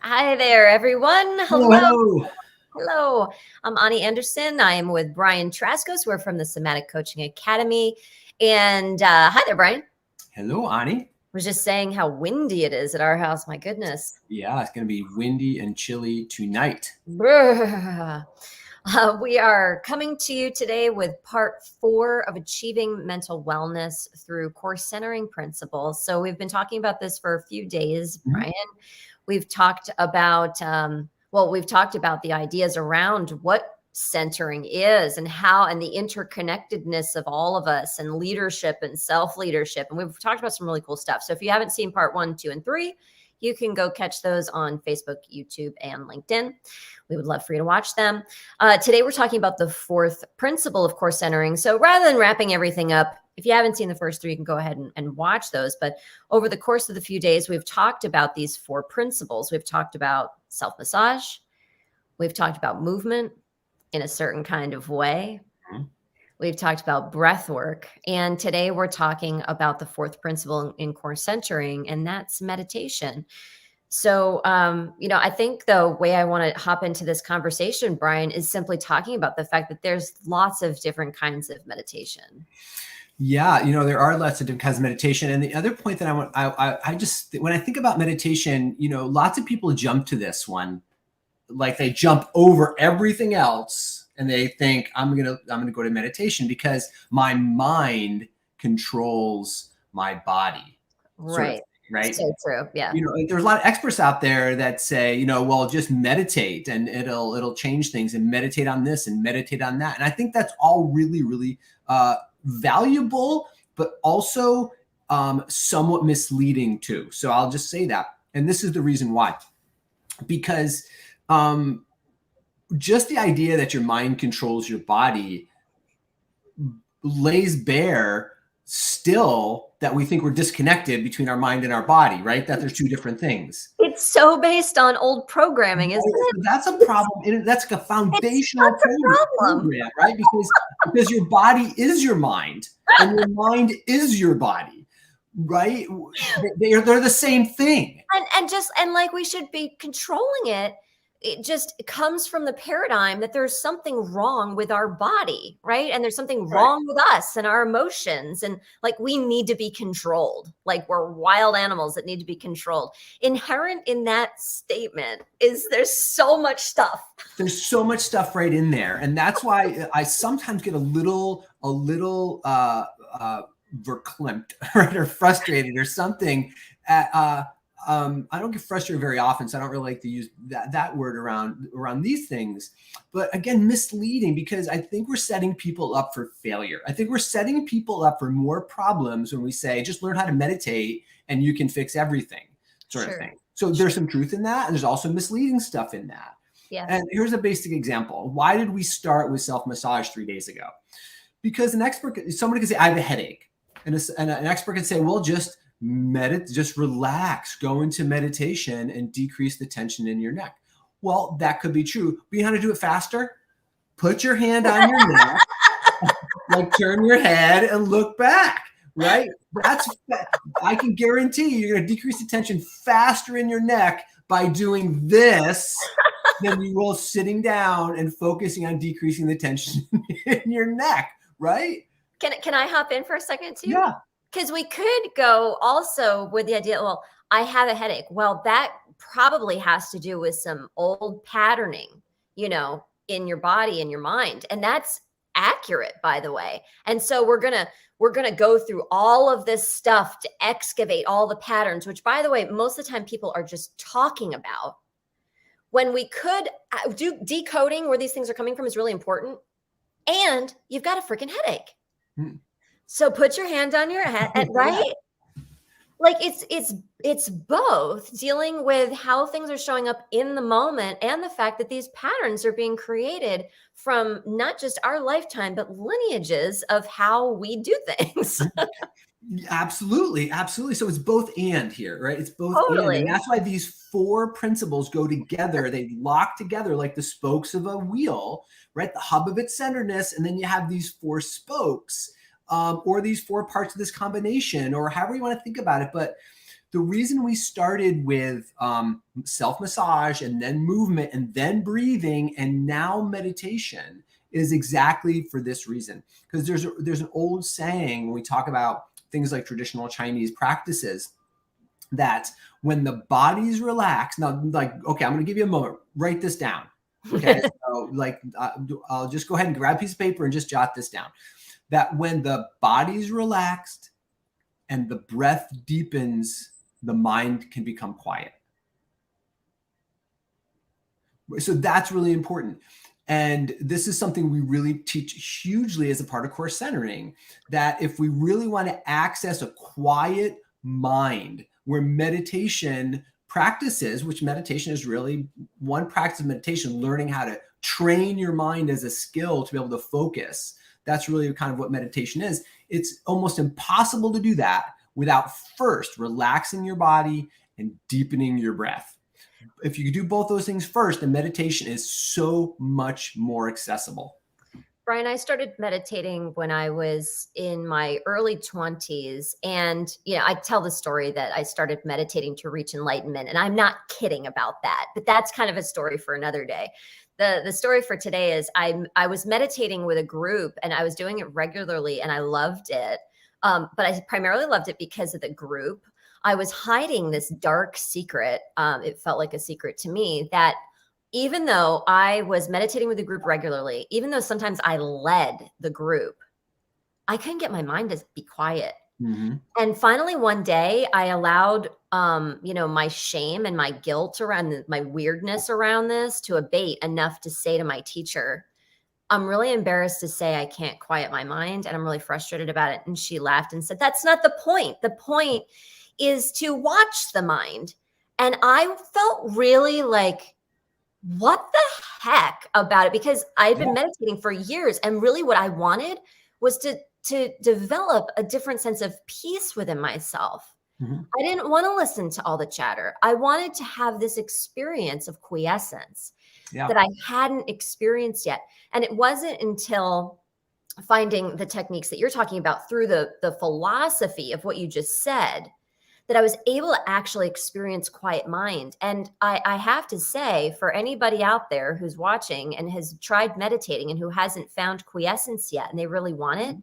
Hi there, everyone. Hello, Hello. hello. Hello. I'm Ani Anderson. I am with Brian Traskos. We're from the Somatic Coaching Academy. And hi there, Brian. Hello, Ani. Was just saying how windy it is at our house. My goodness. Yeah, it's going to be windy and chilly tonight. Brr. We are coming to you today with part 4 of achieving mental wellness through core centering principles. So we've been talking about this for a few days, Brian. We've talked about, we've talked about the ideas around what centering is and how, and the interconnectedness of all of us and leadership and self-leadership. And we've talked about some really cool stuff. So if you haven't seen part 1, 2, and 3, you can go catch those on Facebook, YouTube, and LinkedIn. We would love for you to watch them. Today, we're talking about the 4th principle of core centering. So rather than wrapping everything up, if you haven't seen the first 3, you can go ahead and watch those. But over the course of the few days, we've talked about these 4 principles. We've talked about self-massage. We've talked about movement in a certain kind of way. We've talked about breath work. And today we're talking about the 4th principle in core centering, and that's meditation. So, I think the way I want to hop into this conversation, Brian, is simply talking about the fact that there's lots of different kinds of meditation. Yeah, there are lots of different kinds of meditation. And the other point that I just, when I think about meditation, lots of people jump to this one, like they jump over everything else and they think I'm going to go to meditation because my mind controls my body. Right. Right. So true. Yeah. There's a lot of experts out there that say, well, just meditate and it'll change things, and meditate on this and meditate on that. And I think that's all really, really valuable, but also somewhat misleading too. So I'll just say that. And this is the reason why. Because just the idea that your mind controls your body lays bare still that we think we're disconnected between our mind and our body, right? That there's 2 different things. It's so based on old programming, isn't it? That's a problem. That's like a foundational program, right? Because your body is your mind and your mind is your body, right? They're the same thing. And like we should be controlling it. It just comes from the paradigm that there's something wrong with our body, right? And there's something wrong with us and our emotions. And like we need to be controlled. Like we're wild animals that need to be controlled. Inherent in that statement is there's so much stuff. There's so much stuff right in there. And that's why I sometimes get a little verklempt, right? Or frustrated or something. I don't get frustrated very often, so I don't really like to use that word around these things. But again, misleading, because I think we're setting people up for failure. I think we're setting people up for more problems when we say, just learn how to meditate and you can fix everything, sort of thing. So there's some truth in that, and there's also misleading stuff in that. Yeah. And here's a basic example. Why did we start with self-massage 3 days ago? Because somebody could say, I have a headache. And an expert could say, well, just relax, go into meditation and decrease the tension in your neck. Well, that could be true. But you know how to do it faster? Put your hand on your neck, like turn your head and look back, right? I can guarantee you're going to decrease the tension faster in your neck by doing this than you will sitting down and focusing on decreasing the tension in your neck, right? Can I hop in for a second too? Yeah. Because we could go also with the idea, well, I have a headache. Well, that probably has to do with some old patterning, in your body and your mind. And that's accurate, by the way. And so we're going to go through all of this stuff to excavate all the patterns, which, by the way, most of the time people are just talking about. When we could do decoding where these things are coming from is really important. And you've got a freaking headache. So put your hand on your head, right? Like it's both dealing with how things are showing up in the moment and the fact that these patterns are being created from not just our lifetime, but lineages of how we do things. Absolutely. Absolutely. So it's both and here, right? It's both Totally. and that's why these 4 principles go together. They lock together like the spokes of a wheel, right? The hub of its centeredness. And then you have these 4 spokes, or these 4 parts of this combination, or however you want to think about it. But The reason we started with self-massage and then movement and then breathing and now meditation is exactly for this reason. Because there's an old saying when we talk about things like traditional Chinese practices, that when the body's relaxed, now, like, okay, I'm going to give you a moment, write this down. Okay. So like, I'll just go ahead and grab a piece of paper and just jot this down. That when the body's relaxed and the breath deepens, the mind can become quiet. So that's really important. And this is something we really teach hugely as a part of core centering, that if we really want to access a quiet mind, where meditation practices, which meditation is really one practice of meditation, learning how to train your mind as a skill to be able to focus. That's really kind of what meditation is. It's almost impossible to do that without first relaxing your body and deepening your breath. If you do both those things first, then meditation is so much more accessible. Brian, I started meditating when I was in my early 20s. And, I tell the story that I started meditating to reach enlightenment. And I'm not kidding about that, but that's kind of a story for another day. The story for today is I was meditating with a group and I was doing it regularly and I loved it. But I primarily loved it because of the group. I was hiding this dark secret. It felt like a secret to me that even though I was meditating with the group regularly, even though sometimes I led the group, I couldn't get my mind to be quiet. Mm-hmm. And finally, one day I allowed, my shame and my guilt around my weirdness around this to abate enough to say to my teacher, I'm really embarrassed to say I can't quiet my mind and I'm really frustrated about it. And she laughed and said, that's not the point. The point is to watch the mind. And I felt really like, what the heck about it? Because I've been meditating for years and really what I wanted was to develop a different sense of peace within myself. Mm-hmm. I didn't want to listen to all the chatter. I wanted to have this experience of quiescence that I hadn't experienced yet. And it wasn't until finding the techniques that you're talking about through the philosophy of what you just said that I was able to actually experience quiet mind. And I have to say, for anybody out there who's watching and has tried meditating and who hasn't found quiescence yet and they really want it,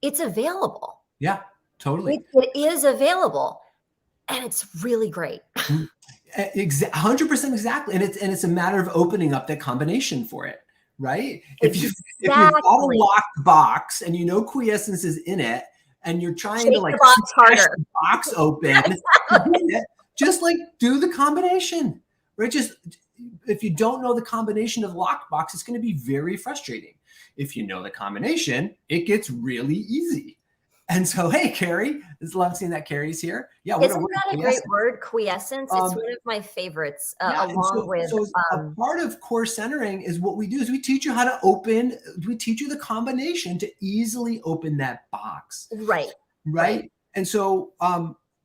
it's available. Yeah, totally. It is available. And it's really great. 100% exactly. And it's a matter of opening up that combination for it, right? Exactly. If you've got a locked box and quiescence is in it, and you're trying Shake to the box harder. The box open, just like do the combination, right? Just if you don't know the combination of locked box, it's going to be very frustrating. If you know the combination, it gets really easy. And so, hey, Carrie, I love seeing that Carrie's here. Yeah, isn't that a great word, quiescence? It's one of my favorites. So a part of core centering is what we do is we teach you how to open. We teach you the combination to easily open that box. Right. And so,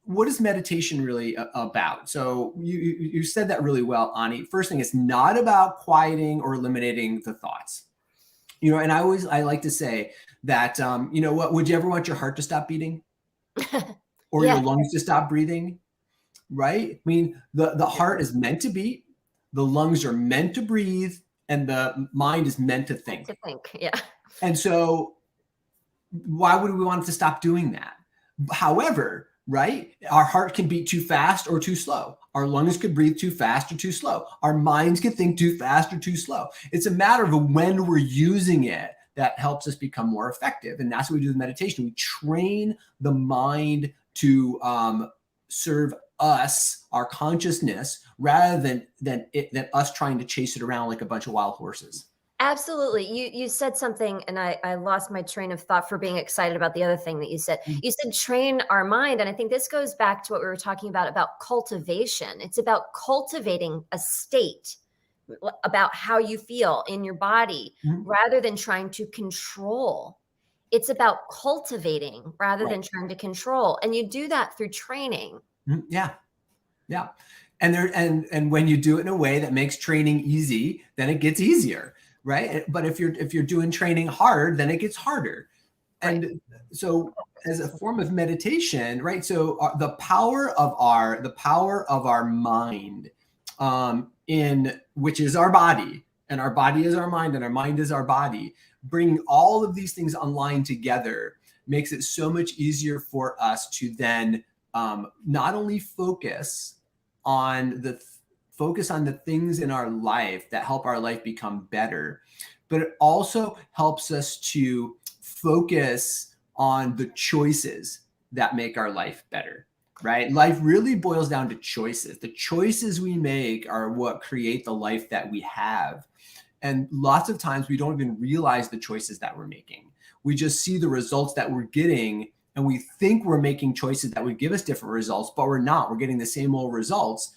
what is meditation really about? So you said that really well, Ani. First thing, it's not about quieting or eliminating the thoughts. And I like to say that, what, would you ever want your heart to stop beating or your lungs to stop breathing? Right. I mean, the heart is meant to beat, the lungs are meant to breathe, and the mind is meant to think. Yeah. And so why would we want it to stop doing that? However, right, our heart can beat too fast or too slow. Our lungs could breathe too fast or too slow. Our minds could think too fast or too slow. It's a matter of when we're using it that helps us become more effective. And that's what we do with meditation. We train the mind to serve us, our consciousness, rather than us trying to chase it around like a bunch of wild horses. Absolutely. You said something and I lost my train of thought for being excited about the other thing that you said. You said train our mind. And I think this goes back to what we were talking about cultivation. It's about cultivating a state about how you feel in your body rather than trying to control. It's about cultivating rather than trying to control. And you do that through training. Yeah. And when you do it in a way that makes training easy, then it gets easier. Right. But if you're doing training hard, then it gets harder. Right. And so as a form of meditation, right? So the power of our mind, in which is our body, and our body is our mind, and our mind is our body, bringing all of these things online together makes it so much easier for us to then not only on the focus on the things in our life that help our life become better, but it also helps us to focus on the choices that make our life better, right? Life really boils down to choices. The choices we make are what create the life that we have. And lots of times we don't even realize the choices that we're making. We just see the results that we're getting, and we think we're making choices that would give us different results, but we're not. We're getting the same old results.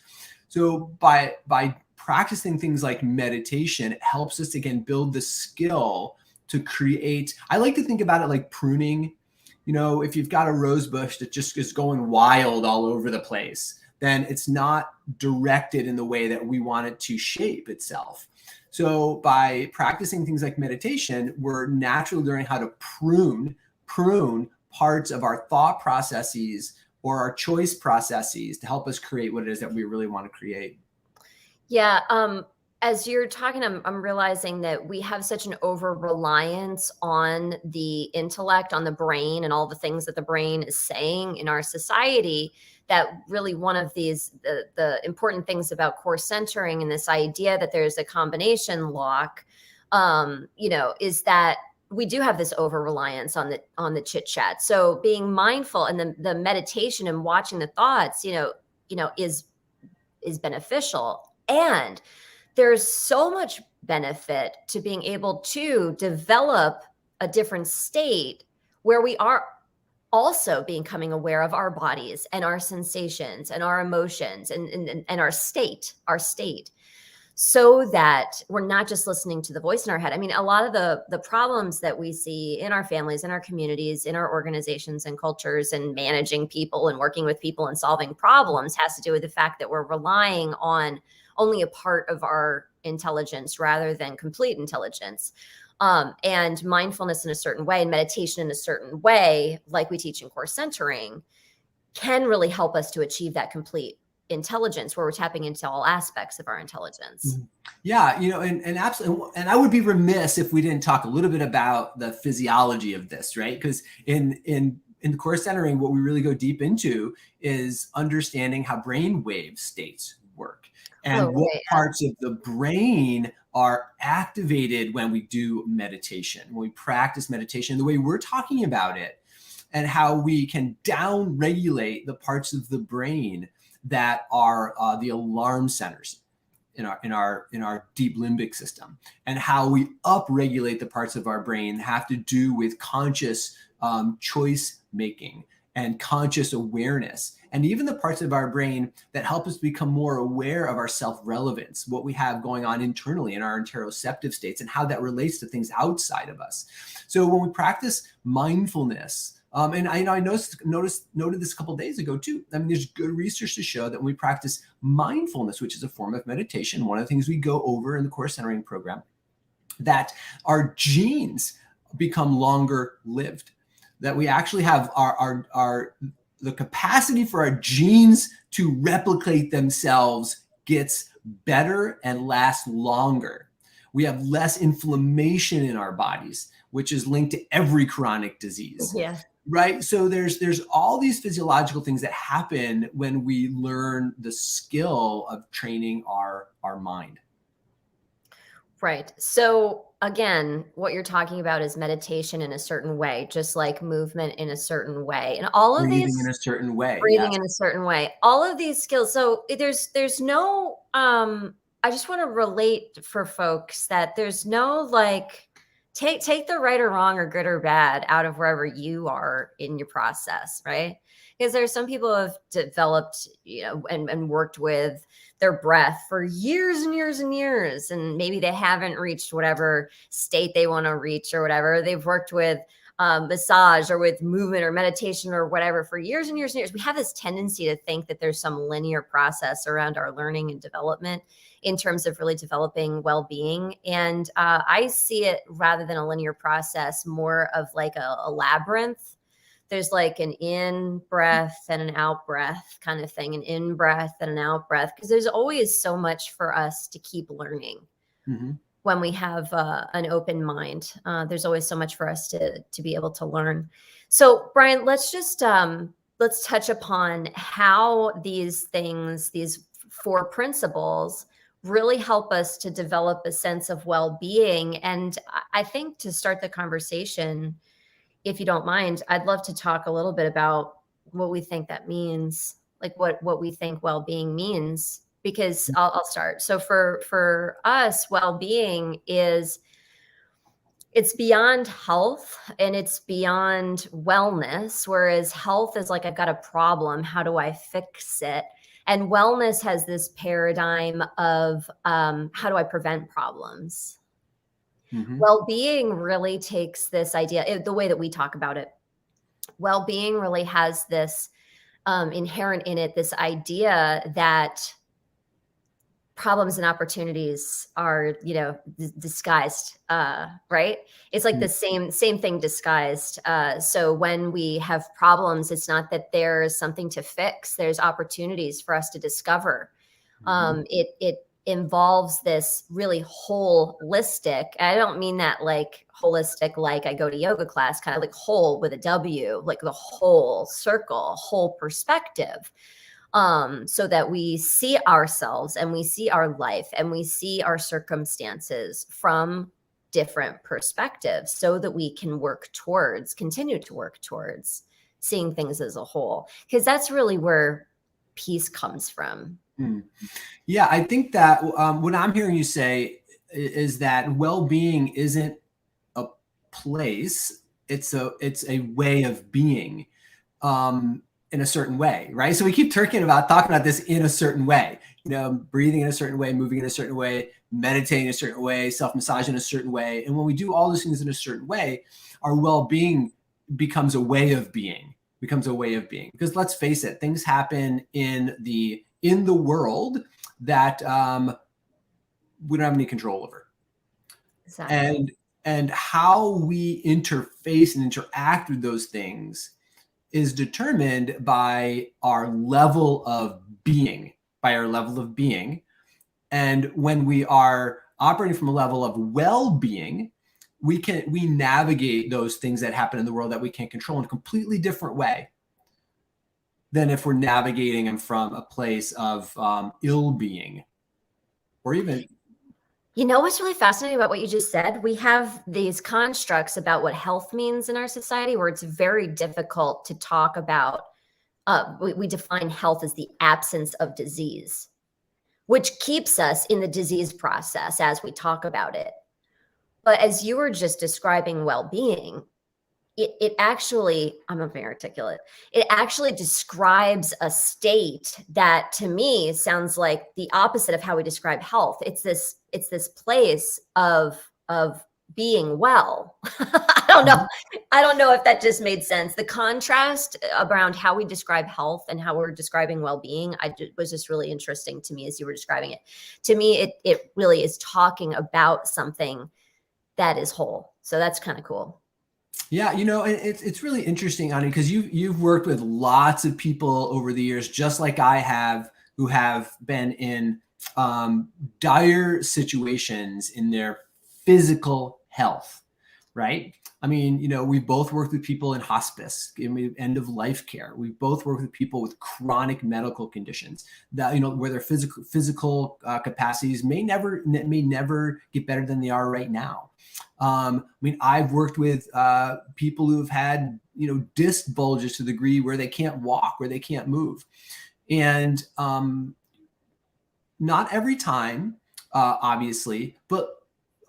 So by practicing things like meditation, it helps us again build the skill to create. I like to think about it like pruning. If you've got a rose bush that just is going wild all over the place, then it's not directed in the way that we want it to shape itself. So by practicing things like meditation, we're naturally learning how to prune parts of our thought processes or our choice processes to help us create what it is that we really want to create. Yeah. As you're talking, I'm realizing that we have such an over reliance on the intellect, on the brain, and all the things that the brain is saying in our society. That really one of the important things about core centering and this idea that there's a combination lock, is that we do have this over reliance on the chit chat. So being mindful and the meditation and watching the thoughts, is beneficial. And there's so much benefit to being able to develop a different state where we are also becoming aware of our bodies and our sensations and our emotions and our state, so that we're not just listening to the voice in our head. I mean, a lot of the problems that we see in our families, in our communities, in our organizations and cultures, and managing people and working with people and solving problems has to do with the fact that we're relying on only a part of our intelligence rather than complete intelligence. And mindfulness in a certain way and meditation in a certain way, like we teach in core centering, can really help us to achieve that complete intelligence where we're tapping into all aspects of our intelligence. Yeah, and absolutely. And I would be remiss if we didn't talk a little bit about the physiology of this, right? Because in core centering, what we really go deep into is understanding how brain wave states work Oh, and what right. parts of the brain are activated when we do meditation, when we practice meditation, the way we're talking about it, and how we can down regulate the parts of the brain that are the alarm centers in our deep limbic system, and how we upregulate the parts of our brain have to do with conscious choice making and conscious awareness, and even the parts of our brain that help us become more aware of our self-relevance, what we have going on internally in our interoceptive states, and how that relates to things outside of us. So when we practice mindfulness, and I noted this a couple of days ago too. I mean, there's good research to show that when we practice mindfulness, which is a form of meditation, one of the things we go over in the core centering program, that our genes become longer lived, that we actually have the capacity for our genes to replicate themselves gets better and lasts longer. We have less inflammation in our bodies, which is linked to every chronic disease. Yeah. Right. So there's all these physiological things that happen when we learn the skill of training our mind. Right. So again, what you're talking about is meditation in a certain way, just like movement in a certain way. And all of Breathing in these a certain way. breathing Yes. in a certain way, all of these skills. So there's no I just want to relate for folks that there's no like take the right or wrong or good or bad out of wherever you are in your process, right? Because there's some people who have developed, and worked with their breath for years and years and years, and maybe they haven't reached whatever state they want to reach or whatever. They've worked with massage or with movement or meditation or whatever for years and years and years, we have this tendency to think that there's some linear process around our learning and development in terms of really developing well-being. And I see it, rather than a linear process, more of like a labyrinth. There's like an in breath and an out breath kind of thing, an in breath and an out breath, because there's always so much for us to keep learning. Mm-hmm. When we have an open mind, there's always so much for us to be able to learn. So Brian, let's just let's touch upon how these things, these 4 principles, really help us to develop a sense of well-being. And I think, to start the conversation, if you don't mind, I'd love to talk a little bit about what we think that means, like what we think well-being means, because I'll start. So for us, well-being is, it's beyond health and it's beyond wellness. Whereas health is like, I've got a problem, how do I fix it? And wellness has this paradigm of how do I prevent problems? Mm-hmm. Well-being really takes this idea, the way that we talk about it. Well-being really has this inherent in it, this idea that problems and opportunities are, disguised, right? It's like the same thing disguised. So when we have problems, it's not that there's something to fix. There's opportunities for us to discover. Mm-hmm. It involves this really holistic. I don't mean that like holistic, like I go to yoga class, kind of like whole with a W, like the whole circle, whole perspective. So that we see ourselves and we see our life and we see our circumstances from different perspectives, so that we can continue to work towards seeing things as a whole. Because that's really where peace comes from. Mm. Yeah, I think that what I'm hearing you say is that well-being isn't a place; it's a way of being. In a certain way, right? So we keep talking about this in a certain way, breathing in a certain way, moving in a certain way, meditating in a certain way, self-massage in a certain way. And when we do all those things in a certain way, our well-being becomes a way of being, Because let's face it, things happen in the world that we don't have any control over. Exactly. And how we interface and interact with those things is determined by our level of being, And when we are operating from a level of well-being, we navigate those things that happen in the world that we can't control in a completely different way than if we're navigating them from a place of ill-being, or even. What's really fascinating about what you just said? We have these constructs about what health means in our society, where it's very difficult to talk about. We define health as the absence of disease, which keeps us in the disease process as we talk about it. But as you were just describing well-being, it actually, I'm not very articulate, it actually describes a state that, to me, sounds like the opposite of how we describe health. It's this place of being well. I don't know if that just made sense. The contrast around how we describe health and how we're describing well-being, was just really interesting to me as you were describing it. To me, it really is talking about something that is whole. So that's kind of cool. Yeah, it's really interesting, Ani, because you've worked with lots of people over the years, just like I have, who have been in dire situations in their physical health, right? I mean, we've both worked with people in hospice, in end of life care. We've both worked with people with chronic medical conditions that, where their physical capacities may never get better than they are right now. I mean, I've worked with people who've had, disc bulges to the degree where they can't walk, where they can't move. And not every time, obviously, but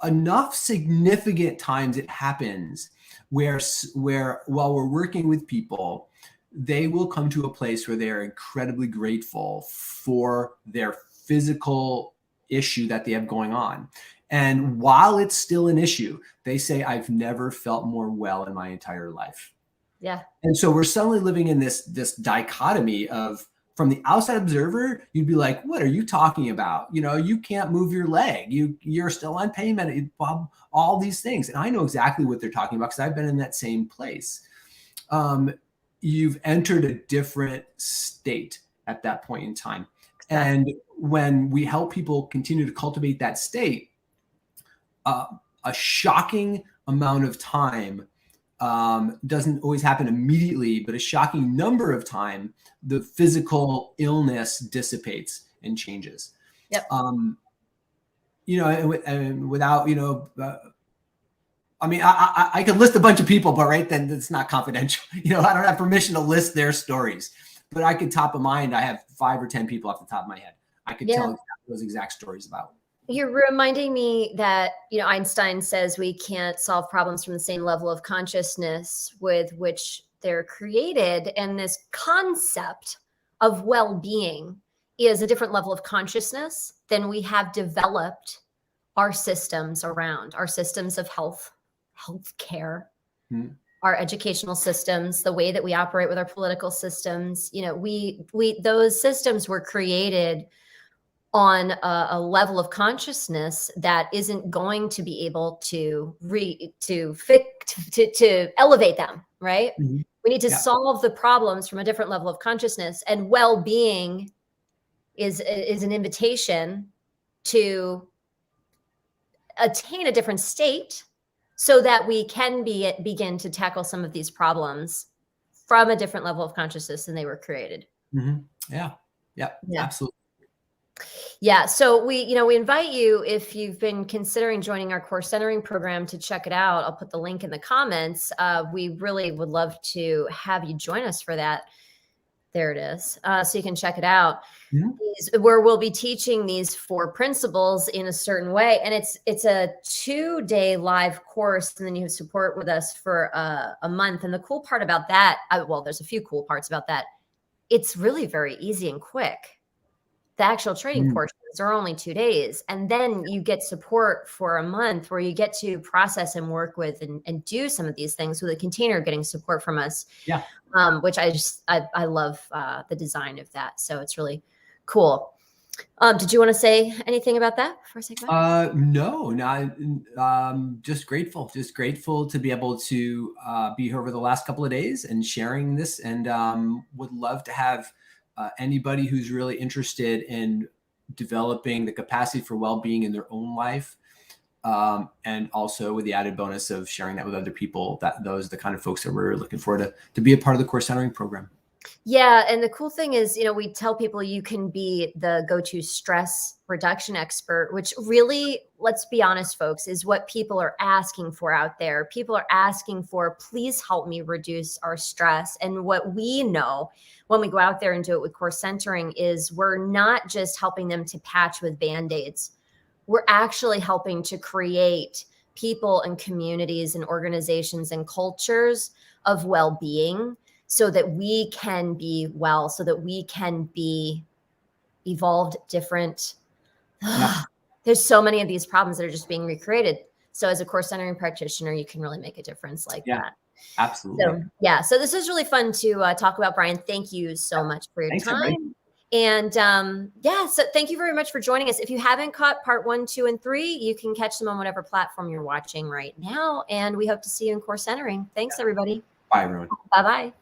enough significant times it happens where while we're working with people, they will come to a place where they are incredibly grateful for their physical issue that they have going on. And while it's still an issue, they say, I've never felt more well in my entire life. Yeah. And so we're suddenly living in this dichotomy of, from the outside observer, you'd be like, what are you talking about? You can't move your leg. You're still on pain med, all these things. And I know exactly what they're talking about because I've been in that same place. You've entered a different state at that point in time. Exactly. And when we help people continue to cultivate that state, a shocking amount of time doesn't always happen immediately, but a shocking number of time, the physical illness dissipates and changes. Yep. And without, I mean, I could list a bunch of people, but right then it's not confidential. I don't have permission to list their stories, but I could top of mind. I have 5 or 10 people off the top of my head. I could tell those exact stories about. You're reminding me that, Einstein says we can't solve problems from the same level of consciousness with which they're created. And this concept of well-being is a different level of consciousness than we have developed our systems around, our systems of health care, our educational systems, the way that we operate with our political systems. Those systems were created on a level of consciousness that isn't going to be able to elevate them, right? Mm-hmm. We need to solve the problems from a different level of consciousness, and well-being is an invitation to attain a different state so that we can begin to tackle some of these problems from a different level of consciousness than they were created. Mm-hmm. Yeah, absolutely. Yeah. So we invite you, if you've been considering joining our core centering program, to check it out. I'll put the link in the comments. We really would love to have you join us for that. There it is. So you can check it out. Mm-hmm. Where we'll be teaching these 4 principles in a certain way. And it's a 2-day live course, and then you have support with us for a month. And the cool part about that, there's a few cool parts about that. It's really very easy and quick. The actual training portions are only 2 days. And then you get support for a month where you get to process and work with and do some of these things with a container, getting support from us. Yeah. Which I love the design of that. So it's really cool. Did you want to say anything about that before I say goodbye? No, not. Just grateful to be able to be here over the last couple of days and sharing this, and would love to have anybody who's really interested in developing the capacity for well-being in their own life, and also with the added bonus of sharing that with other people. Those are the kind of folks that we're looking for to be a part of the core centering program. Yeah. And the cool thing is, we tell people you can be the go-to stress reduction expert, which really, let's be honest, folks, is what people are asking for out there. People are asking for, please help me reduce our stress. And what we know when we go out there and do it with core centering is we're not just helping them to patch with Band-Aids. We're actually helping to create people and communities and organizations and cultures of well-being, so that we can be well, so that we can be evolved, different. Yeah. There's so many of these problems that are just being recreated. So as a core centering practitioner, you can really make a difference like that. Absolutely. So this is really fun to talk about, Brian. Thank you so much for your time. Everybody. And so thank you very much for joining us. If you haven't caught part 1, 2, and 3, you can catch them on whatever platform you're watching right now. And we hope to see you in core centering. Thanks, everybody. Bye, everyone. Bye-bye.